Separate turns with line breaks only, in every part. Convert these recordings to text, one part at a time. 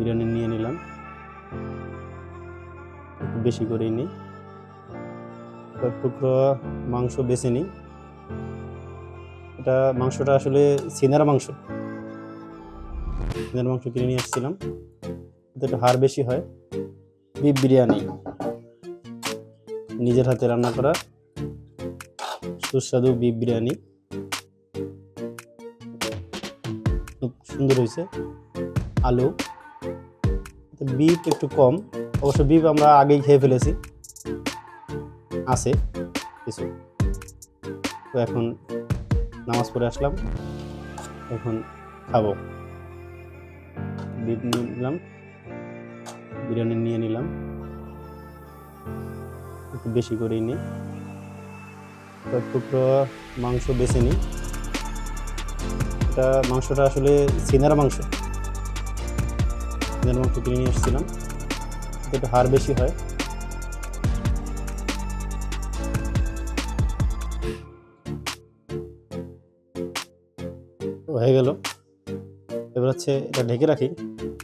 বিরিয়ানি নিয়ে নিলাম, একটু বেশি করেই নিই। কয়েক টুকরো মাংস বেছে নিই। মাংসটা আসলে সিনার মাংস কিনে নিয়ে এসেছিলাম, এতে একটু হাড় বেশি হয়। বিফ বিরিয়ানি, নিজের হাতে রান্না করা সুস্বাদু বিফ বিরিয়ানি, খুব সুন্দর হয়েছে। আলু, বিফ একটু কম, অবশ্য বিফ আমরা আগেই খেয়ে ফেলেছি, আছে কিছু। তো এখন নামাজ পড়ে আসলাম, এখন খাবো। বিফ নিয়ে নিলাম, বিরিয়ানি নিয়ে নিলাম, একটু বেশি করেই নিই। কয়েক টুকরো মাংস বেছে নিই। মাংসটা আসলে সিনার মাংস কিনে নিয়ে এসেছিলাম, এতে একটু হাড় বেশি হয়। হয়ে গেল। এবার হচ্ছে এটা ঢেকে রাখি,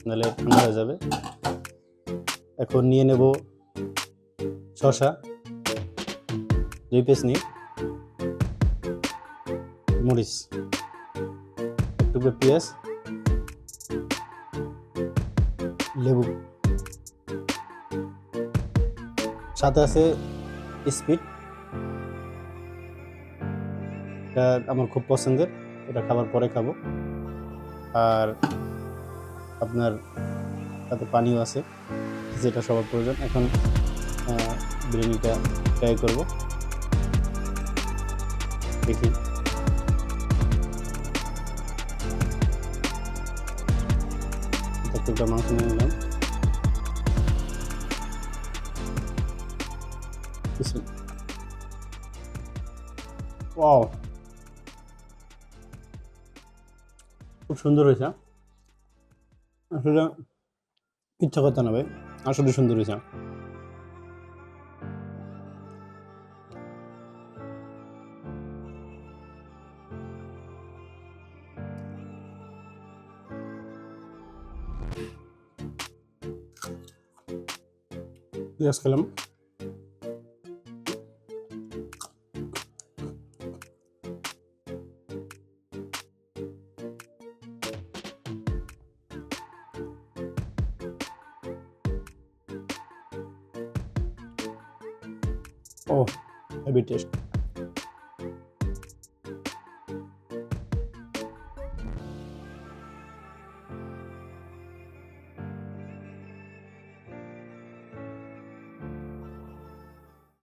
নাহলে ঠান্ডা হয়ে যাবে। এখন নিয়ে নেব শসা 2 পিস নিই, মরিচ, একটু পেঁয়াজ, লেবু, সাথে আছে স্পিড, এটা আমার খুব পছন্দের, এটা খাবার পরে খাবো। আর আপনার সাথে পানিও আছে, যেটা সবার প্রয়োজন। এখন বিরিয়ানিটা ট্রাই করব, দেখি। একটা মাংস নিয়ে নিলাম, ওয়াও, খুব সুন্দর হয়েছে। আসলে ইচ্ছা করতে না ভাই, আসলে সুন্দর হয়েছে। পেঁয়াজ খেলাম, ও হেভি টেস্ট।